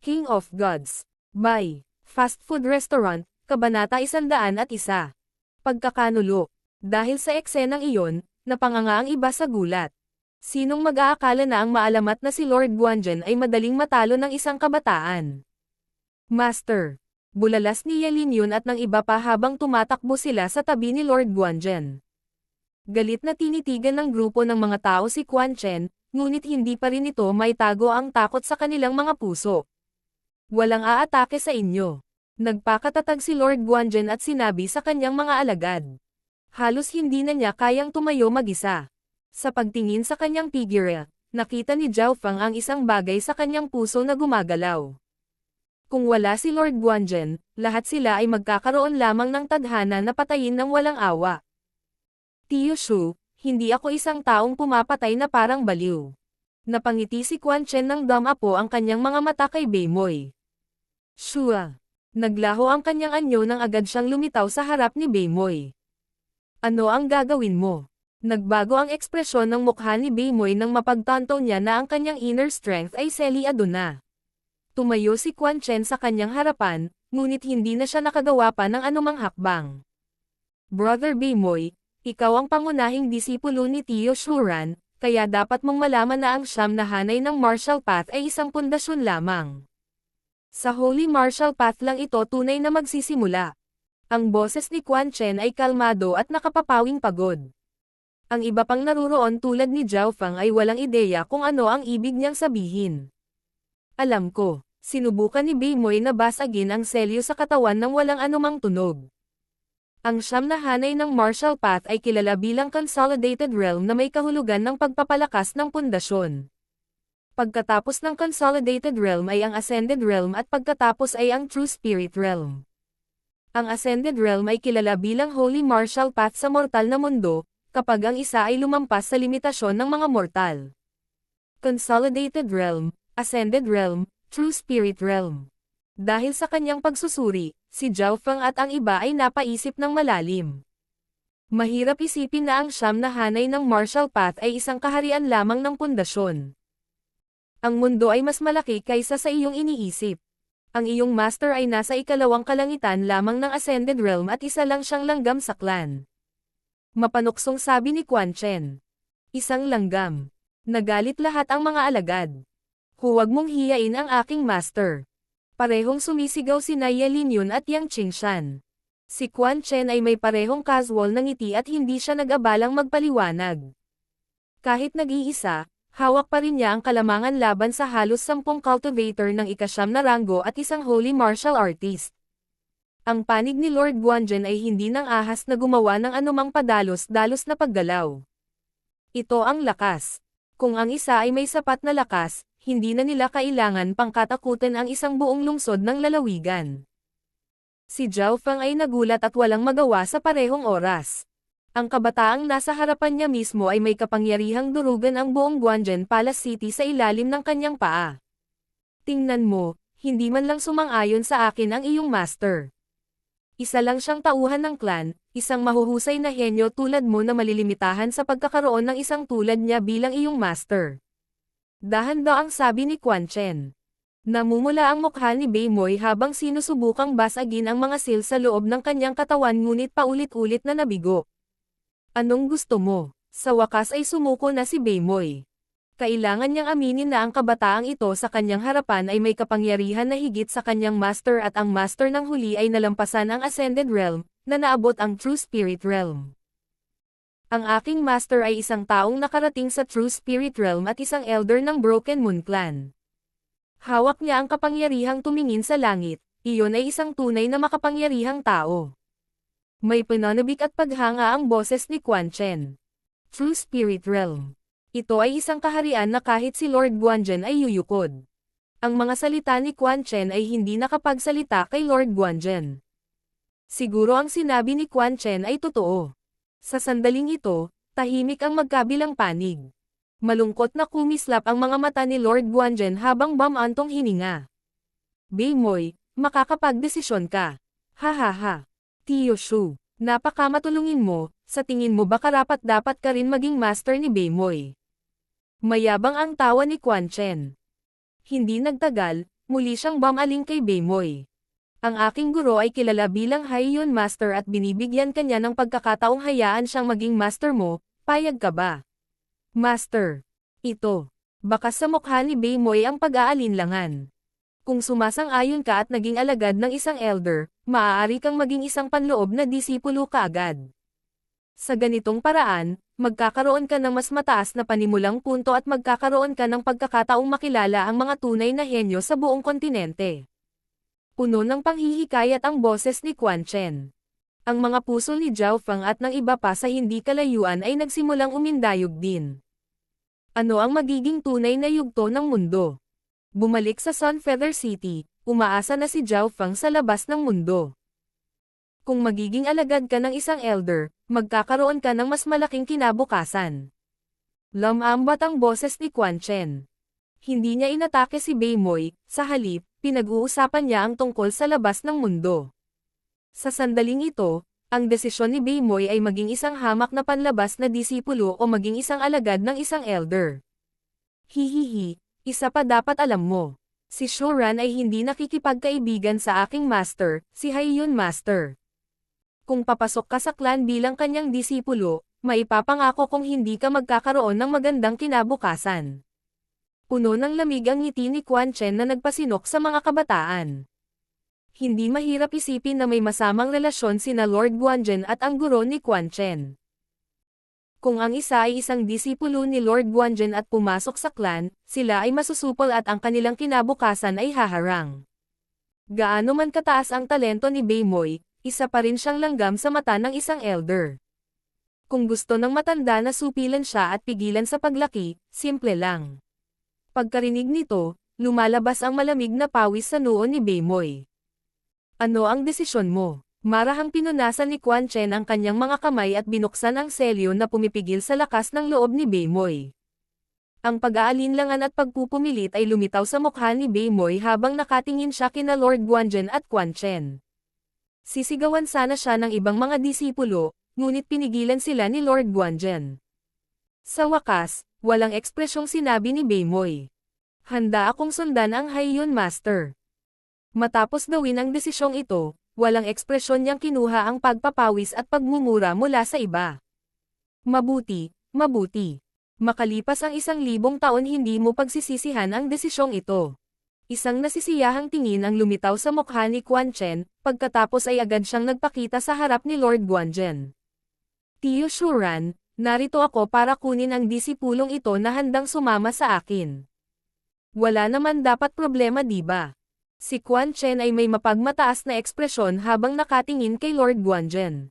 King of Gods. By Fast Food Restaurant, Kabanata 101. Pagkakanulo. Dahil sa eksenang iyon, napanganga ang iba sa gulat. Sinong mag-aakala na ang maalamat na si Lord Guanzhen ay madaling matalo ng isang kabataan? Master. Bulalas ni Yelin yun at ng iba pa habang tumatakbo sila sa tabi ni Lord Guanzhen. Galit na tinitigan ng grupo ng mga tao si Quan Chen, ngunit hindi pa rin ito may tago ang takot sa kanilang mga puso. Walang aatake sa inyo. Nagpakatatag si Lord Guanzhen at sinabi sa kanyang mga alagad. Halos hindi na niya kayang tumayo mag-isa. Sa pagtingin sa kanyang figure, nakita ni Zhao Feng ang isang bagay sa kanyang puso na gumagalaw. Kung wala si Lord Guanzhen, lahat sila ay magkakaroon lamang ng tadhana na patayin ng walang awa. Tio Shu, hindi ako isang taong pumapatay na parang baliw. Napangiti si Quan Chen ng damapo ang kanyang mga mata kay Beimoy. Shua. Naglaho ang kanyang anyo nang agad siyang lumitaw sa harap ni Beimoy. Ano ang gagawin mo? Nagbago ang ekspresyon ng mukha ni Beimoy nang mapagtanto niya na ang kanyang inner strength ay seliado na. Tumayo si Quan Chen sa kanyang harapan, ngunit hindi na siya nakagawa pa ng anumang hakbang. Brother Beimoy, ikaw ang pangunahing disipulo ni Tio Shuran, kaya dapat mong malaman na ang siyam na hanay ng martial path ay isang pundasyon lamang. Sa Holy Martial Path lang ito tunay na magsisimula. Ang boses ni Quan Chen ay kalmado at nakapapawing pagod. Ang iba pang naruroon tulad ni Zhao Feng ay walang ideya kung ano ang ibig niyang sabihin. Alam ko, sinubukan ni Beimoy na basagin ang selyo sa katawan ng walang anumang tunog. Ang siyam na hanay ng martial path ay kilala bilang Consolidated Realm na may kahulugan ng pagpapalakas ng pundasyon. Pagkatapos ng Consolidated Realm ay ang Ascended Realm at pagkatapos ay ang True Spirit Realm. Ang Ascended Realm ay kilala bilang Holy Martial Path sa mortal na mundo, kapag ang isa ay lumampas sa limitasyon ng mga mortal. Consolidated Realm, Ascended Realm, True Spirit Realm. Dahil sa kanyang pagsusuri, si Zhao Feng at ang iba ay napaisip ng malalim. Mahirap isipin na ang siyam na hanay ng martial path ay isang kaharian lamang ng pundasyon. Ang mundo ay mas malaki kaysa sa iyong iniisip. Ang iyong master ay nasa ikalawang kalangitan lamang ng Ascended Realm at isa lang siyang langgam sa clan. Mapanuksong sabi ni Quan Chen. Isang langgam. Nagalit lahat ang mga alagad. Huwag mong hiyain ang aking master. Parehong sumisigaw si Yelin Yun at Yang Qingshan. Si Quan Chen ay may parehong casual na ngiti at hindi siya nag-abalang magpaliwanag. Kahit nag-iisa, hawak pa rin niya ang kalamangan laban sa halos 10 cultivator ng ika-9 na ranggo at isang holy martial artist. Ang panig ni Lord Guanzhen ay hindi nang ahas na gumawa ng anumang padalos-dalos na paggalaw. Ito ang lakas. Kung ang isa ay may sapat na lakas, hindi na nila kailangan pang katakutan ang isang buong lungsod ng lalawigan. Si Zhao Feng ay nagulat at walang magawa sa parehong oras. Ang kabataang nasa harapan niya mismo ay may kapangyarihang durugan ang buong Guanzhen Palace City sa ilalim ng kanyang paa. Tingnan mo, hindi man lang sumang-ayon sa akin ang iyong master. Isa lang siyang tauhan ng clan, isang mahuhusay na henyo tulad mo na malilimitahan sa pagkakaroon ng isang tulad niya bilang iyong master. Dahan-daang sabi ni Quan Chen. Namumula ang mukha ni Beimoy habang sinusubukang basagin ang mga sil sa loob ng kanyang katawan ngunit paulit-ulit na nabigo. Anong gusto mo? Sa wakas ay sumuko na si Beimoy. Kailangan niyang aminin na ang kabataang ito sa kanyang harapan ay may kapangyarihan na higit sa kanyang master at ang master ng huli ay nalampasan ang Ascended Realm, na naabot ang True Spirit Realm. Ang aking master ay isang taong nakarating sa True Spirit Realm at isang elder ng Broken Moon Clan. Hawak niya ang kapangyarihang tumingin sa langit, iyon ay isang tunay na makapangyarihang tao. May pananabik at paghanga ang boses ni Quan Chen. True Spirit Realm. Ito ay isang kaharian na kahit si Lord Guanzhen ay yuyukod. Ang mga salita ni Quan Chen ay hindi nakapagsalita kay Lord Guanzhen. Siguro ang sinabi ni Quan Chen ay totoo. Sa sandaling ito, tahimik ang magkabilang panig. Malungkot na kumislap ang mga mata ni Lord Guanzhen habang bamantong hininga. Beimoy, makakapagdesisyon ka. Ha ha ha. Tio Shu, napakamatulungin mo, sa tingin mo ba karapat-dapat ka rin maging master ni Beimoy? Mayabang ang tawa ni Quan Chen. Hindi nagtagal, muli siyang bumaling kay Beimoy. Ang aking guro ay kilala bilang Haiyun Master at binibigyan kanya ng pagkakataong hayaan siyang maging master mo, payag ka ba? Master. Ito. Baka sa mukha ni Beimoy ang pag-aalinlangan. Kung sumasang-ayon ka at naging alagad ng isang elder, maaari kang maging isang panloob na disipulo kaagad. Sa ganitong paraan, magkakaroon ka ng mas mataas na panimulang punto at magkakaroon ka ng pagkakataong makilala ang mga tunay na henyo sa buong kontinente. Puno ng panghihikayat ang boses ni Quan Chen. Ang mga puso ni Zhao Feng at ng iba pa sa hindi kalayuan ay nagsimulang umindayog din. Ano ang magiging tunay na yugto ng mundo? Bumalik sa Sun Feather City, umaasa na si Zhao Feng sa labas ng mundo. Kung magiging alagad ka ng isang elder, magkakaroon ka ng mas malaking kinabukasan. Lumambat ang boses ni Quan Chen. Hindi niya inatake si Beimoy, sa halip, pinag-uusapan niya ang tungkol sa labas ng mundo. Sa sandaling ito, ang desisyon ni Beimoy ay maging isang hamak na panlabas na disipulo o maging isang alagad ng isang elder. Hihihi. Isa pa dapat alam mo. Si Shuran ay hindi nakikipagkaibigan sa aking master, si Haiyun Master. Kung papasok ka sa clan bilang kanyang disipulo, maipapangako kung hindi ka magkakaroon ng magandang kinabukasan. Puno ng lamig ang ngiti ni Quan Chen na nagpasinok sa mga kabataan. Hindi mahirap isipin na may masamang relasyon sina Lord Guanzhen at ang guro ni Quan Chen. Kung ang isa ay isang disipulo ni Lord Guanzhen at pumasok sa clan, sila ay masusupol at ang kanilang kinabukasan ay haharang. Gaano man kataas ang talento ni Beimoy, isa pa rin siyang langgam sa mata ng isang elder. Kung gusto ng matanda na supilan siya at pigilan sa paglaki, simple lang. Pagkarinig nito, lumalabas ang malamig na pawis sa noo ni Beimoy. Ano ang desisyon mo? Marahang pinunasan ni Quan Chen ang kanyang mga kamay at binuksan ang selyo na pumipigil sa lakas ng loob ni Beimoy. Ang pag-aalinlangan at pagpupumilit ay lumitaw sa mukha ni Beimoy habang nakatingin siya kina Lord Guanzhen at Quan Chen. Sisigawan sana siya ng ibang mga disipulo, ngunit pinigilan sila ni Lord Guanzhen. Sa wakas, walang ekspresyong sinabi ni Beimoy. Handa akong sundan ang Haiyun Master. Matapos gawin ang desisyong ito, walang ekspresyon niyang kinuha ang pagpapawis at pagmumura mula sa iba. Mabuti, mabuti. Makalipas ang 1,000 taon hindi mo pagsisisihan ang desisyong ito. Isang nasisiyahang tingin ang lumitaw sa mukha ni Quan Chen, pagkatapos ay agad siyang nagpakita sa harap ni Lord Guanzhen. Tiyo Shuran, narito ako para kunin ang disipulong ito na handang sumama sa akin. Wala naman dapat problema diba? Si Quan Chen ay may mapagmataas na ekspresyon habang nakatingin kay Lord Guanzhen.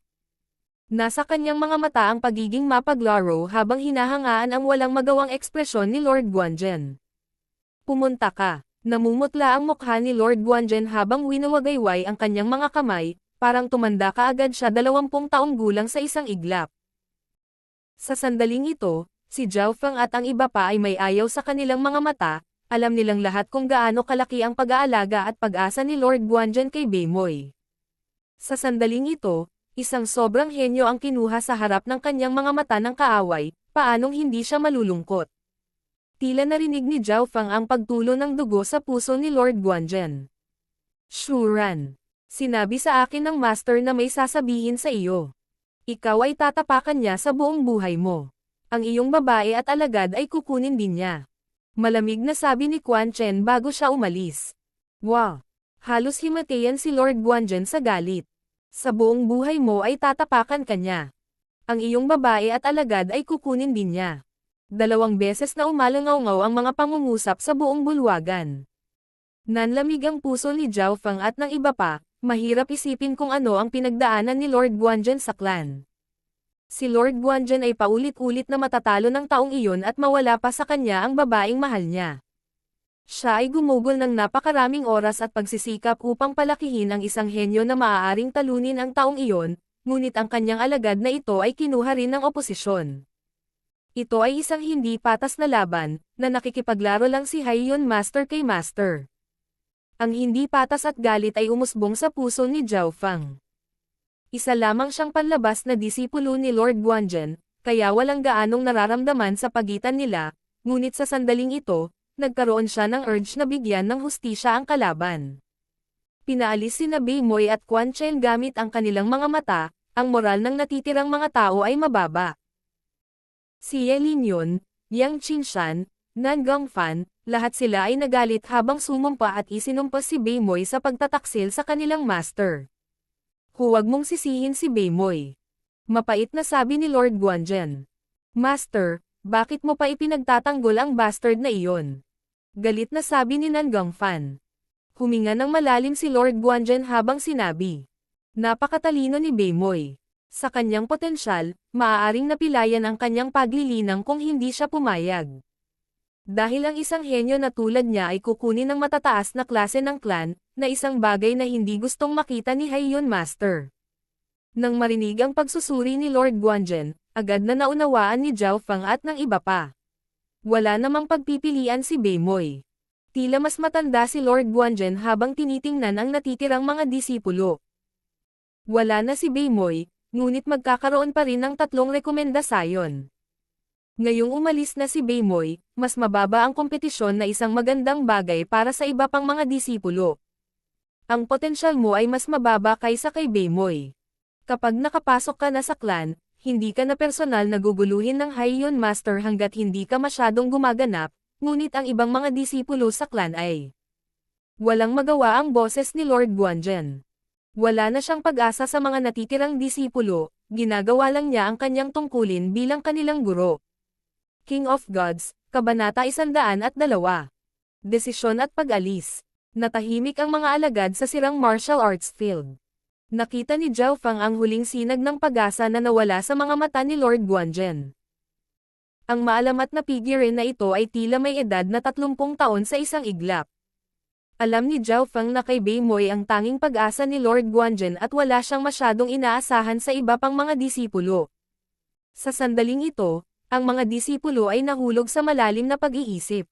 Nasa kanyang mga mata ang pagiging mapaglaro habang hinahangaan ang walang magawang ekspresyon ni Lord Guanzhen. Pumunta ka. Namumutla ang mukha ni Lord Guanzhen habang winawagayway ang kanyang mga kamay, parang tumanda kaagad siya 20 taong gulang sa isang iglap. Sa sandaling ito, si Zhao Feng at ang iba pa ay may ayaw sa kanilang mga mata. Alam nilang lahat kung gaano kalaki ang pag-aalaga at pag-asa ni Lord Guanzhen kay Beimoy. Sa sandaling ito, isang sobrang henyo ang kinuha sa harap ng kanyang mga mata ng kaaway, paanong hindi siya malulungkot. Tila narinig ni Zhao Feng ang pagtulo ng dugo sa puso ni Lord Guanzhen. Shuran, sinabi sa akin ng master na may sasabihin sa iyo. Ikaw ay tatapakan niya sa buong buhay mo. Ang iyong babae at alagad ay kukunin din niya. Malamig na sabi ni Quan Chen bago siya umalis. Wow! Halos himatayan si Lord Guanzhen sa galit. Sa buong buhay mo ay tatapakan ka niya. Ang iyong babae at alagad ay kukunin din niya. 2 beses na umalangaw-ngaw ang mga pangungusap sa buong bulwagan. Nanlamig ang puso ni Zhao Feng at ng iba pa, mahirap isipin kung ano ang pinagdaanan ni Lord Guanzhen sa clan. Si Lord Guanzhen ay paulit-ulit na matatalo ng taong iyon at mawala pa sa kanya ang babaeng mahal niya. Siya ay gumugol ng napakaraming oras at pagsisikap upang palakihin ang isang henyo na maaaring talunin ang taong iyon, ngunit ang kanyang alagad na ito ay kinuha rin ng oposisyon. Ito ay isang hindi patas na laban, na nakikipaglaro lang si Haiyun Master kay Master. Ang hindi patas at galit ay umusbong sa puso ni Zhao Feng. Isa lamang siyang panlabas na disipulo ni Lord Guanzhen, kaya walang gaanong nararamdaman sa pagitan nila, ngunit sa sandaling ito, nagkaroon siya ng urge na bigyan ng hustisya ang kalaban. Pinaalis sina Beimoy at Quan Chen gamit ang kanilang mga mata, ang moral ng natitirang mga tao ay mababa. Si Ye Linyon, Yang Qingshan, Nan Gongfan, lahat sila ay nagalit habang sumumpa at isinumpa si Beimoy sa pagtataksil sa kanilang master. Huwag mong sisihin si Beimoy. Mapait na sabi ni Lord Guanzhen. Master, bakit mo pa ipinagtatanggol ang bastard na iyon? Galit na sabi ni Nan Gongfan. Huminga ng malalim si Lord Guanzhen habang sinabi. Napakatalino ni Beimoy. Sa kanyang potensyal, maaaring napilayan ang kanyang paglilinang kung hindi siya pumayag. Dahil ang isang henyo na tulad niya ay kukunin ng matataas na klase ng clan, na isang bagay na hindi gustong makita ni Haiyan Master. Nang marinig ang pagsusuri ni Lord Guanzhen, agad na naunawaan ni Zhao Feng at ng iba pa. Wala namang pagpipilian si Beimoy. Tila mas matanda si Lord Guanzhen habang tinitingnan ang natitirang mga disipulo. Wala na si Beimoy, ngunit magkakaroon pa rin ng 3 rekomendasyon. Ngayong umalis na si Beimoy, mas mababa ang kompetisyon na isang magandang bagay para sa iba pang mga disipulo. Ang potensyal mo ay mas mababa kaysa kay Beimoy. Kapag nakapasok ka na sa clan, hindi ka na personal na guguluhin ng Haiyan Master hanggat hindi ka masyadong gumaganap, ngunit ang ibang mga disipulo sa clan ay walang magawa ang boses ni Lord Guanzhen. Wala na siyang pag-asa sa mga natitirang disipulo, ginagawa lang niya ang kanyang tungkulin bilang kanilang guro. King of Gods, Kabanata 102. Desisyon at pag-alis. Natahimik ang mga alagad sa sirang martial arts field. Nakita ni Zhao Feng ang huling sinag ng pag-asa na nawala sa mga mata ni Lord Guanzhen. Ang maalamat na figure na ito ay tila may edad na 30 taon sa isang iglap. Alam ni Zhao Feng na kay Beimoy ang tanging pag-asa ni Lord Guanzhen at wala siyang masyadong inaasahan sa iba pang mga disipulo. Sa sandaling ito, ang mga disipulo ay nahulog sa malalim na pag-iisip.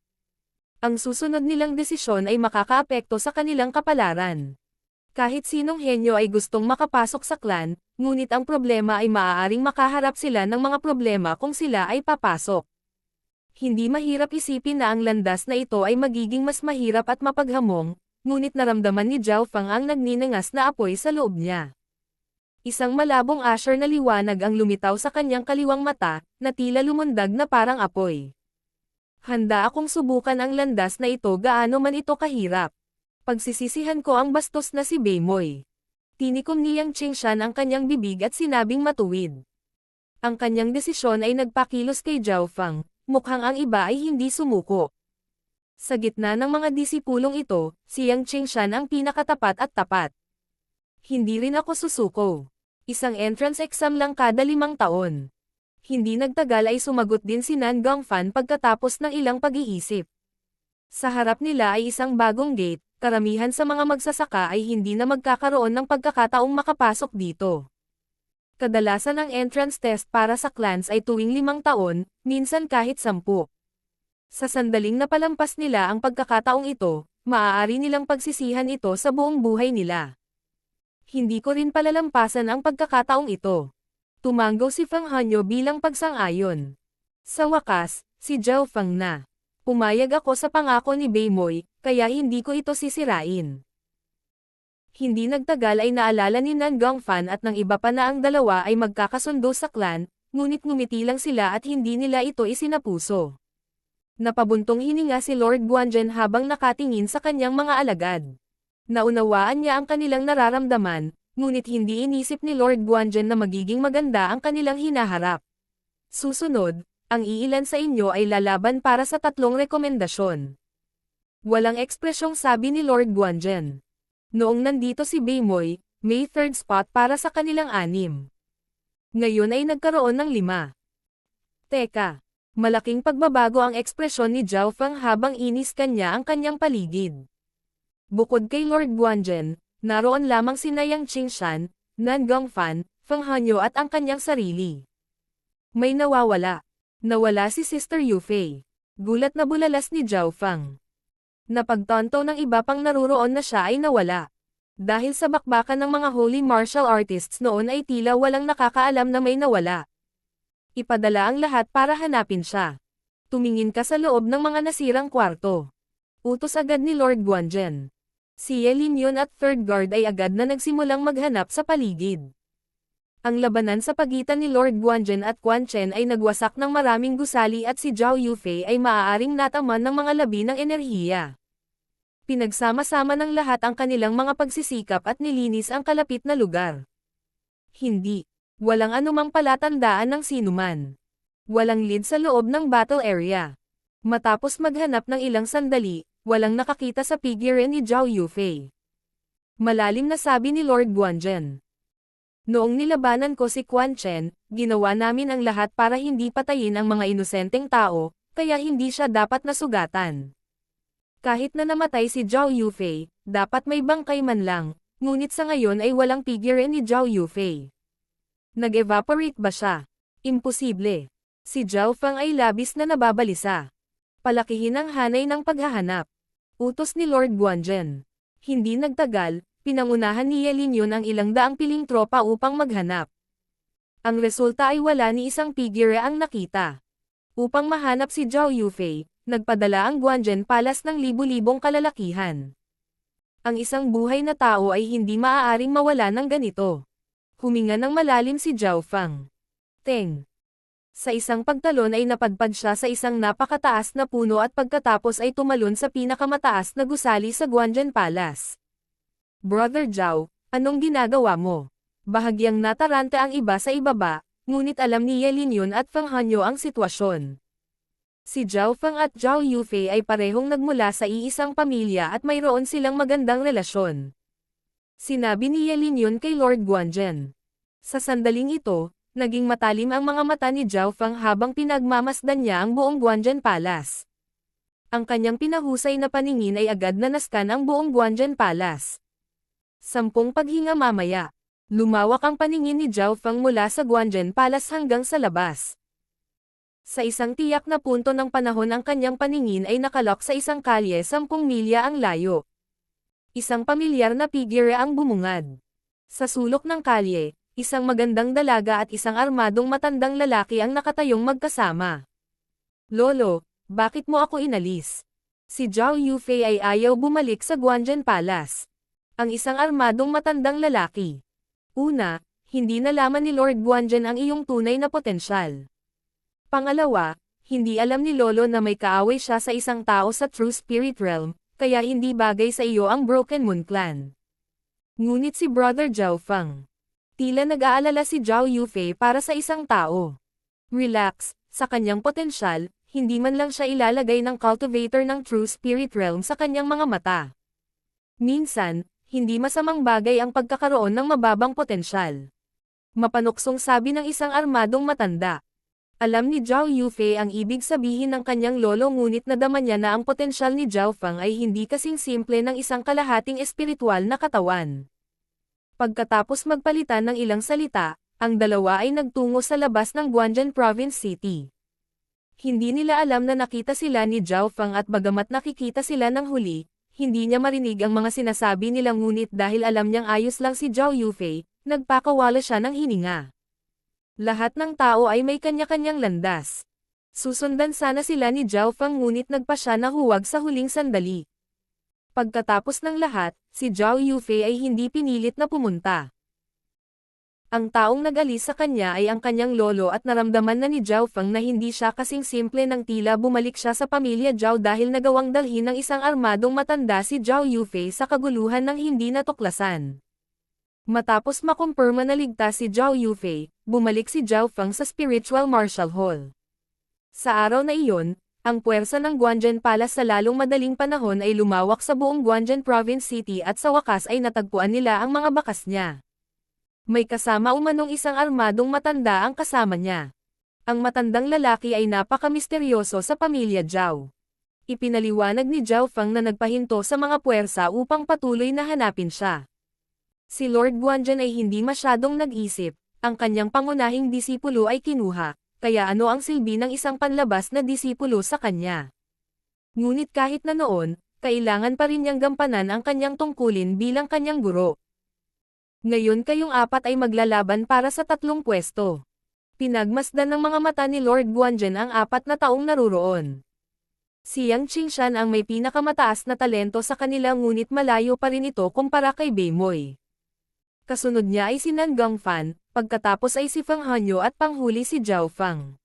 Ang susunod nilang desisyon ay makakaapekto sa kanilang kapalaran. Kahit sinong henyo ay gustong makapasok sa clan, ngunit ang problema ay maaaring makaharap sila ng mga problema kung sila ay papasok. Hindi mahirap isipin na ang landas na ito ay magiging mas mahirap at mapaghamong, ngunit naramdaman ni Zhao Feng ang nagninangas na apoy sa loob niya. Isang malabong asher na liwanag ang lumitaw sa kanyang kaliwang mata, na tila lumundag na parang apoy. Handa akong subukan ang landas na ito gaano man ito kahirap. Pagsisisihan ko ang bastos na si Beimoy. Tinikom ni Yang Qingshan ang kanyang bibig at sinabing matuwid. Ang kanyang desisyon ay nagpakilos kay Zhao Feng, mukhang ang iba ay hindi sumuko. Sa gitna ng mga disipulong ito, si Yang Qingshan ang pinakatapat at tapat. Hindi rin ako susuko. Isang entrance exam lang kada 5 taon. Hindi nagtagal ay sumagot din si Nan Gongfan pagkatapos ng ilang pag-iisip. Sa harap nila ay isang bagong gate, karamihan sa mga magsasaka ay hindi na magkakaroon ng pagkakataong makapasok dito. Kadalasan ang entrance test para sa clans ay tuwing 5 taon, minsan kahit 10. Sa sandaling napalampas nila ang pagkakataong ito, maaari nilang pagsisihan ito sa buong buhay nila. Hindi ko rin palalampasan ang pagkakataong ito. Tumanggo si Feng Hanyo bilang pagsang-ayon. Sa wakas, si Zhao Feng na. Pumayag ako sa pangako ni Beimoy, kaya hindi ko ito sisirain. Hindi nagtagal ay naalala ni Nan Gongfan at ng iba pa na ang dalawa ay magkakasundo sa clan, ngunit ngumiti lang sila at hindi nila ito isinapuso. Napabuntong hininga si Lord Guanzhen habang nakatingin sa kanyang mga alagad. Naunawaan niya ang kanilang nararamdaman, ngunit hindi inisip ni Lord Guanzhen na magiging maganda ang kanilang hinaharap. Susunod, ang iilan sa inyo ay lalaban para sa 3 rekomendasyon. Walang ekspresyong sabi ni Lord Guanzhen. Noong nandito si Beimoy, may 3rd spot para sa kanilang 6. Ngayon ay nagkaroon ng 5. Teka, malaking pagbabago ang ekspresyon ni Zhao Feng habang inis kanya ang kanyang paligid. Bukod kay Lord Guanzhen, naroon lamang si Yang Qingshan, Nan Gongfan, Feng Hanyo at ang kanyang sarili. May nawawala. Nawala si Sister Yufei. Gulat na bulalas ni Zhao Feng. Napagtanto ng iba pang naruroon na siya ay nawala. Dahil sa bakbakan ng mga holy martial artists noon ay tila walang nakakaalam na may nawala. Ipadala ang lahat para hanapin siya. Tumingin ka sa loob ng mga nasirang kwarto. Utos agad ni Lord Guanzhen. Si Ye Linyon at Third Guard ay agad na nagsimulang maghanap sa paligid. Ang labanan sa pagitan ni Lord Guanzhen at Quan Chen ay nagwasak ng maraming gusali at si Zhao Yufei ay maaaring nataman ng mga labi ng enerhiya. Pinagsama-sama ng lahat ang kanilang mga pagsisikap at nilinis ang kalapit na lugar. Hindi. Walang anumang palatandaan ng sinuman. Walang lead sa loob ng battle area. Matapos maghanap ng ilang sandali, walang nakakita sa figure ni Zhao Yufei. Malalim na sabi ni Lord Guanzhen. Noong nilabanan ko si Quan Chen, ginawa namin ang lahat para hindi patayin ang mga inosenteng tao, kaya hindi siya dapat nasugatan. Kahit na namatay si Zhao Yufei, dapat may bangkay man lang, ngunit sa ngayon ay walang figure ni Zhao Yufei. Nag-evaporate ba siya? Imposible. Si Zhao Feng ay labis na nababalisa. Palakihin ang hanay ng paghahanap. Utos ni Lord Guanzhen. Hindi nagtagal, pinangunahan ni Ye Linyon ang ilang daang piling tropa upang maghanap. Ang resulta ay wala ni isang figure ang nakita. Upang mahanap si Zhao Yufei, nagpadala ang Guanzhen Palace ng libu-libong kalalakihan. Ang isang buhay na tao ay hindi maaaring mawala ng ganito. Huminga ng malalim si Zhao Feng. Teng. Sa isang pagtalon ay napadpad siya sa isang napakataas na puno at pagkatapos ay tumalon sa pinakamataas na gusali sa Guanzhen Palace. Brother Zhao, anong ginagawa mo? Bahagyang nataranta ang iba sa ibaba, ngunit alam ni Ye Linyon at Feng Hanyo ang sitwasyon. Si Zhao Feng at Zhao Yufei ay parehong nagmula sa iisang pamilya at mayroon silang magandang relasyon. Sinabi ni Ye Linyon kay Lord Guanzhen. Sa sandaling ito, naging matalim ang mga mata ni Zhao Feng habang pinagmamasdan niya ang buong Guanzhen Palace. Ang kanyang pinahusay na paningin ay agad na naskan ang buong Guanzhen Palace. 10 paghinga mamaya, lumawak ang paningin ni Zhao Feng mula sa Guanzhen Palace hanggang sa labas. Sa isang tiyak na punto ng panahon ang kanyang paningin ay nakalok sa isang kalye 10 milya ang layo. Isang pamilyar na figure ang bumungad. Sa sulok ng kalye, isang magandang dalaga at isang armadong matandang lalaki ang nakatayong magkasama. Lolo, bakit mo ako inalis? Si Zhao Yufei ay ayaw bumalik sa Guanzhen Palace. Ang isang armadong matandang lalaki. Una, hindi nalaman ni Lord Guanzhen ang iyong tunay na potensyal. Pangalawa, hindi alam ni Lolo na may kaaway siya sa isang tao sa True Spirit Realm, kaya hindi bagay sa iyo ang Broken Moon Clan. Ngunit si Brother Zhao Feng. Tila nag-aalala si Zhao Yufei para sa isang tao. Relax, sa kanyang potensyal, hindi man lang siya ilalagay ng cultivator ng True Spirit Realm sa kanyang mga mata. Minsan, hindi masamang bagay ang pagkakaroon ng mababang potensyal. Mapanuksong sabi ng isang armadong matanda. Alam ni Zhao Yufei ang ibig sabihin ng kanyang lolo ngunit nadama niya na ang potensyal ni Zhao Feng ay hindi kasing simple ng isang kalahating espiritual na katawan. Pagkatapos magpalitan ng ilang salita, ang dalawa ay nagtungo sa labas ng Guanzhen Province City. Hindi nila alam na nakita sila ni Zhao Feng at bagamat nakikita sila ng huli, hindi niya marinig ang mga sinasabi nila ngunit dahil alam niyang ayos lang si Zhao Yufei, nagpakawala siya ng hininga. Lahat ng tao ay may kanya-kanyang landas. Susundan sana sila ni Zhao Feng ngunit nagpa siya na huwag sa huling sandali. Pagkatapos ng lahat, si Zhao Yufei ay hindi pinilit na pumunta. Ang taong nag-alis sa kanya ay ang kanyang lolo at naramdaman na ni Zhao Feng na hindi siya kasing simple ng tila bumalik siya sa pamilya Zhao dahil nagawang dalhin ng isang armadong matanda si Zhao Yufei sa kaguluhan ng hindi natuklasan. Matapos makumpirma na ligtas si Zhao Yufei, bumalik si Zhao Feng sa Spiritual Martial Hall. Sa araw na iyon, ang puwersa ng Guanzhen Palace sa lalong madaling panahon ay lumawak sa buong Guanzhen Province City at sa wakas ay natagpuan nila ang mga bakas niya. May kasama umanong isang armadong matanda ang kasama niya. Ang matandang lalaki ay napaka-misteryoso sa pamilya Zhao. Ipinaliwanag ni Zhao Feng na nagpahinto sa mga puwersa upang patuloy na hanapin siya. Si Lord Guanzhen ay hindi masyadong nag-isip, ang kanyang pangunahing disipulo ay kinuha. Kaya ano ang silbi ng isang panlabas na disipulo sa kanya? Ngunit kahit na noon, kailangan pa rin niyang gampanan ang kanyang tungkulin bilang kanyang guro. Ngayon kayong apat ay maglalaban para sa 3 pwesto. Pinagmasdan ng mga mata ni Lord Guanzhen ang 4 na taong naruroon. Si Yang Qingshan ang may pinakamataas na talento sa kanila ngunit malayo pa rin ito kumpara kay Beimoy. Kasunod niya ay si Nan Gongfan, pagkatapos ay si Feng Hanyo at panghuli si Zhao Fang.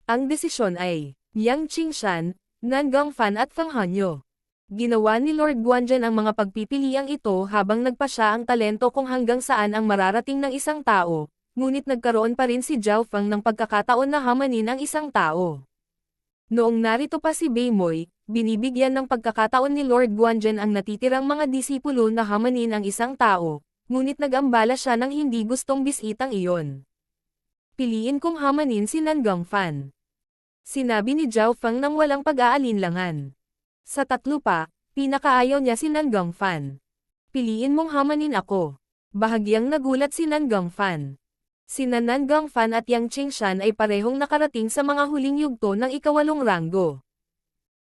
Ang desisyon ay, Yang Qingshan, Nan Gongfan at Feng Hanyo. Ginawa ni Lord Guanzhen ang mga pagpipiliang ito habang nagpasya ang talento kung hanggang saan ang mararating ng isang tao, ngunit nagkaroon pa rin si Zhao Fang ng pagkakataon na hamanin ang isang tao. Noong narito pa si Beimoy, binibigyan ng pagkakataon ni Lord Guanzhen ang natitirang mga disipulo na hamanin ang isang tao, ngunit nag-ambala siya ng hindi gustong bisitang iyon. Piliin kong hamanin si Nan Gongfan. Sinabi ni Zhao Fang nang walang pag-aalinlangan. Sa tatlo pa, pinakaayaw niya si Nan Gongfan. Piliin mong hamanin ako. Bahagyang nagulat si Nan Gongfan. Sina Nan Gongfan at Yang Qingshan ay parehong nakarating sa mga huling yugto ng ika-8 ranggo.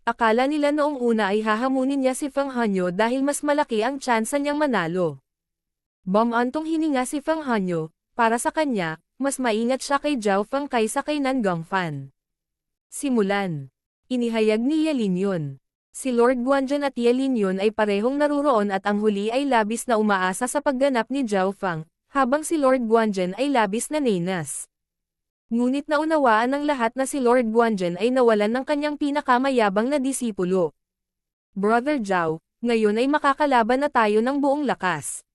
Akala nila noong una ay hahamunin niya si Feng Hanyo dahil mas malaki ang tsansa niyang manalo. Bumantong hininga si Feng Hanyo, para sa kanya, mas maingat siya kay Zhao Fang kaysa kay Nan Gongfan. Simulan. Inihayag ni Ye Lin yun. Si Lord Guanzhen at Ye Lin yun ay parehong naruroon at ang huli ay labis na umaasa sa pagganap ni Zhao Fang, habang si Lord Guanzhen ay labis na nenas. Ngunit naunawaan ng lahat na si Lord Guanzhen ay nawalan ng kanyang pinakamayabang na disipulo. Brother Zhao, ngayon ay makakalaban na tayo ng buong lakas.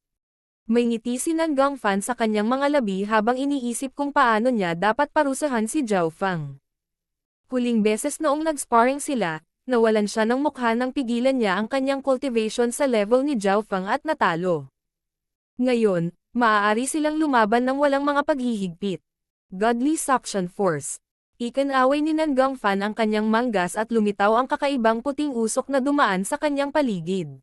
May ngiti si Nan Gongfan sa kanyang mga labi habang iniisip kung paano niya dapat parusahan si Zhao Fang. Huling beses noong nag-sparring sila, nawalan siya ng mukha nang pigilan niya ang kanyang cultivation sa level ni Zhao Fang at natalo. Ngayon, maaari silang lumaban ng walang mga paghihigpit. Godly Suction Force. Ikinaway ni Nan Gongfan ang kanyang manggas at lumitaw ang kakaibang puting usok na dumaan sa kanyang paligid.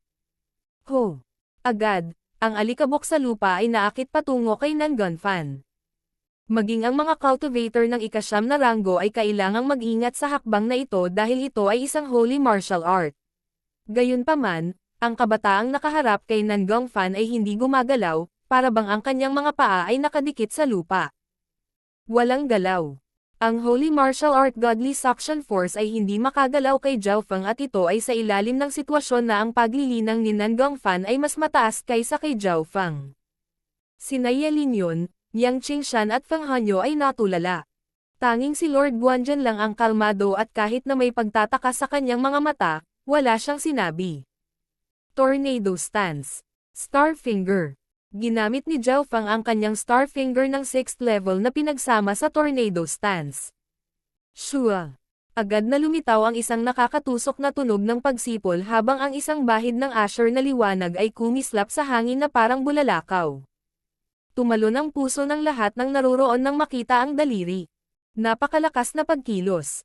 Ho! Agad, ang alikabok sa lupa ay naakit patungo kay Nan Gongfan. Maging ang mga cultivator ng ika-9 na ranggo ay kailangang mag-ingat sa hakbang na ito dahil ito ay isang holy martial art. Gayunpaman, ang kabataang nakaharap kay Nan Gongfan ay hindi gumagalaw, para bang ang kanyang mga paa ay nakadikit sa lupa. Walang galaw. Ang Holy Martial Art Godly Suction Force ay hindi makagalaw kay Zhao Fang at ito ay sa ilalim ng sitwasyon na ang paglilinang ni Nan Gongfan ay mas mataas kaysa kay Zhao Fang. Sina Ye Lin yun, Yang Qingshan at Feng Hanyo ay natulala. Tanging si Lord Guanzhen lang ang kalmado at kahit na may pagtataka sa kanyang mga mata, wala siyang sinabi. Tornado Stance. Starfinger. Ginamit ni Zhao Fang ang kanyang Starfinger ng 6th level na pinagsama sa Tornado Stance. Shua. Agad na lumitaw ang isang nakakatusok na tunog ng pagsipol habang ang isang bahid ng Asher na liwanag ay kumislap sa hangin na parang bulalakaw. Tumalon ang puso ng lahat ng naruroon nang makita ang daliri. Napakalakas na pagkilos.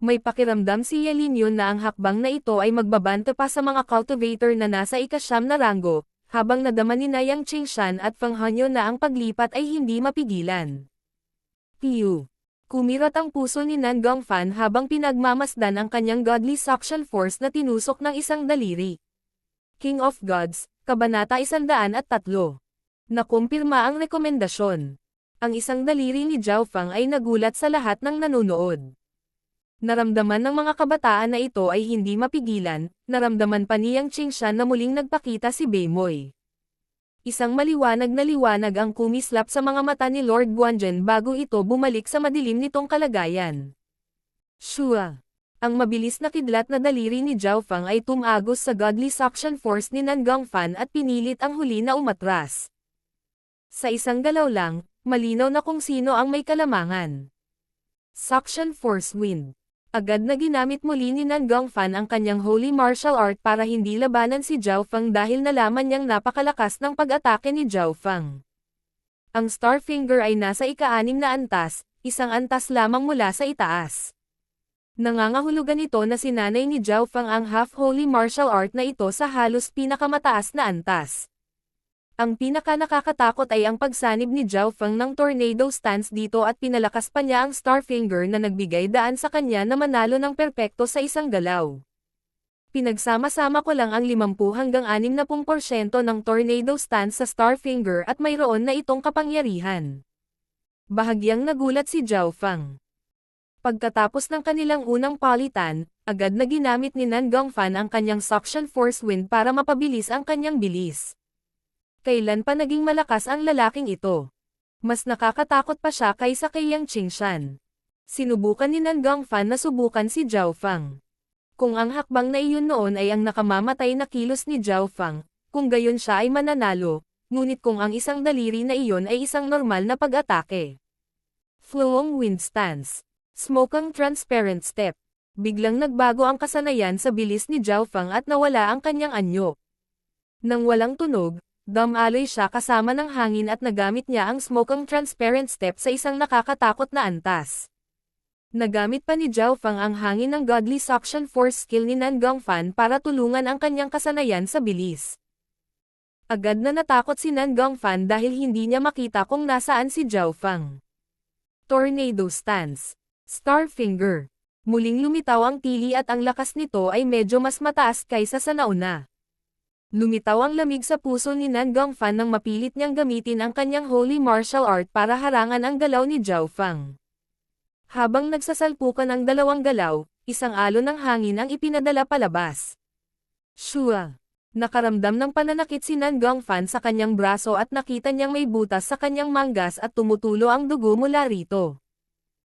May pakiramdam si Ye Lin yun na ang hakbang na ito ay magbabante pa sa mga cultivator na nasa ika-9 na ranggo, habang nadama ni Yang Qingshan at Feng Hanyo na ang paglipat ay hindi mapigilan. Piu. Kumirat ang puso ni Nan Gongfan habang pinagmamasdan ang kanyang Godly Suction Force na tinusok ng isang daliri. King of Gods, Kabanata 103. Nakumpirma ang rekomendasyon. Ang isang daliri ni Zhao Fang ay nagulat sa lahat ng nanonood. Naramdaman ng mga kabataan na ito ay hindi mapigilan, naramdaman pa ni Yang Qingshan na muling nagpakita si Beimoy. Isang maliwanag na liwanag ang kumislap sa mga mata ni Lord Guanzhen bago ito bumalik sa madilim nitong kalagayan. Shua. Ang mabilis na kidlat na daliri ni Zhao Fang ay tumagos sa Godly Suction Force ni Nan Gongfan at pinilit ang huli na umatras. Sa isang galaw lang, malinaw na kung sino ang may kalamangan. Suction Force Wind. Agad na ginamit muli ni Nan Gongfan ang kanyang Holy Martial Art para hindi labanan si Zhao Fang dahil nalaman niyang napakalakas ng pag-atake ni Zhao Fang. Ang Starfinger ay nasa ika-6 na antas, isang antas lamang mula sa itaas. Nangangahulugan ito na sinanay ni Zhao Fang ang half-holy martial art na ito sa halos pinakamataas na antas. Ang pinaka-nakakatakot ay ang pagsanib ni Zhao Fang ng Tornado Stance dito at pinalakas pa niya ang Starfinger na nagbigay daan sa kanya na manalo ng perpekto sa isang galaw. Pinagsama-sama ko lang ang 50 hanggang 60% ng Tornado Stance sa Starfinger at mayroon na itong kapangyarihan. Bahagyang nagulat si Zhao Fang. Pagkatapos ng kanilang unang palitan, agad na ginamit ni Nan Gongfan ang kanyang suction force wind para mapabilis ang kanyang bilis. Kailan pa naging malakas ang lalaking ito? Mas nakakatakot pa siya kaysa kay Yang Qingshan. Sinubukan ni Nan Gongfan na subukan si Zhao Fang. Kung ang hakbang na iyon noon ay ang nakamamatay na kilos ni Zhao Fang, kung gayon siya ay mananalo, ngunit kung ang isang daliri na iyon ay isang normal na pag-atake. Flowing wind stance. Smoking transparent step. Biglang nagbago ang kasanayan sa bilis ni Zhao Fang at nawala ang kanyang anyo. Nang walang tunog, dumaloy siya kasama ng hangin at nagamit niya ang smoking transparent step sa isang nakakatakot na antas. Nagamit pa ni Zhao Fang ang hangin ng godly suction force skill ni Nan Gongfan para tulungan ang kanyang kasanayan sa bilis. Agad na natakot si Nan Gongfan dahil hindi niya makita kung nasaan si Zhao Fang. Tornado stance. Star finger. Muling lumitaw ang tili at ang lakas nito ay medyo mas mataas kaysa sa nauna. Lumitaw ang lamig sa puso ni Nan Gongfan nang mapilit niyang gamitin ang kanyang holy martial art para harangan ang galaw ni Zhao Fang. Habang nagsasalpukan ang dalawang galaw, isang alon ng hangin ang ipinadala palabas. Shua! Nakaramdam ng pananakit si Nan Gongfan sa kanyang braso at nakita niyang may butas sa kanyang manggas at tumutulo ang dugo mula rito.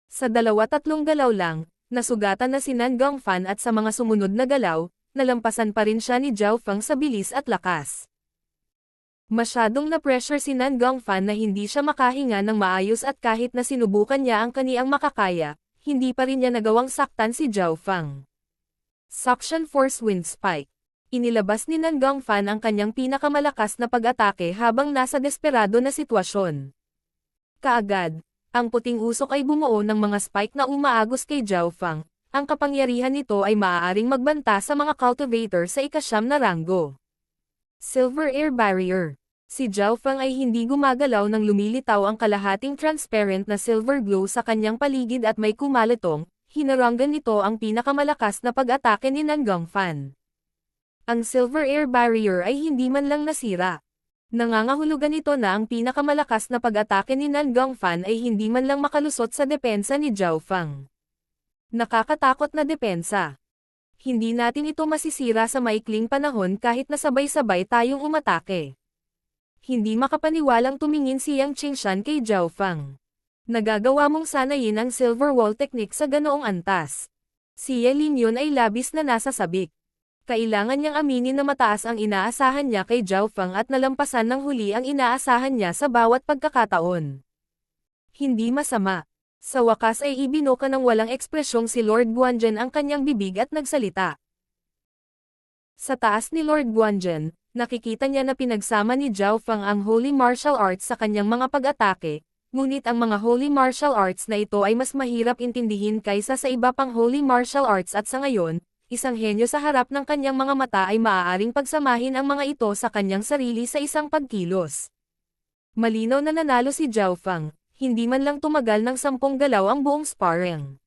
Sa 2-3 galaw lang, nasugatan na si Nan Gongfan at sa mga sumunod na galaw, nalampasan pa rin siya ni Zhao Fang sa bilis at lakas. Masyadong na-pressure si Nan Gongfan na hindi siya makahinga ng maayos at kahit na sinubukan niya ang kaniyang makakaya, hindi pa rin niya nagawang saktan si Zhao Fang. Suction Force Wind Spike. Inilabas ni Nan Gongfan ang kanyang pinakamalakas na pag-atake habang nasa desperado na sitwasyon. Kaagad, ang puting usok ay bumuo ng mga spike na umaagos kay Zhao Fang. Ang kapangyarihan nito ay maaaring magbanta sa mga cultivator sa ika-9 na ranggo. Silver Air Barrier. Si Zhao Fang ay hindi gumagalaw nang lumilitaw ang kalahating transparent na silver glow sa kanyang paligid at may kumalatong, hinaranggan nito ang pinakamalakas na pag-atake ni Nan Gongfan. Ang Silver Air Barrier ay hindi man lang nasira. Nangangahulugan ito na ang pinakamalakas na pag-atake ni Nan Gongfan ay hindi man lang makalusot sa depensa ni Zhao Fang. Nakakatakot na depensa. Hindi natin ito masisira sa maikling panahon kahit na sabay-sabay tayong umatake. Hindi makapaniwalang tumingin si Yang Qingshan kay Zhao Fang. Nagagawa mong sanayin ang silver wall technique sa ganoong antas. Si Ye Lin yun ay labis na nasa sabik. Kailangan niyang aminin na mataas ang inaasahan niya kay Zhao Fang at nalampasan ng huli ang inaasahan niya sa bawat pagkakataon. Hindi masama. Sa wakas ay ibinuka ng walang ekspresyong si Lord Guanzhen ang kanyang bibig at nagsalita. Sa taas ni Lord Guanzhen, nakikita niya na pinagsama ni Zhao Fang ang Holy Martial Arts sa kanyang mga pag-atake, ngunit ang mga Holy Martial Arts na ito ay mas mahirap intindihin kaysa sa iba pang Holy Martial Arts at sa ngayon, isang henyo sa harap ng kanyang mga mata ay maaaring pagsamahin ang mga ito sa kanyang sarili sa isang pagkilos. Malinaw na nanalo si Zhao Fang, hindi man lang tumagal ng 10 galaw ang buong sparring.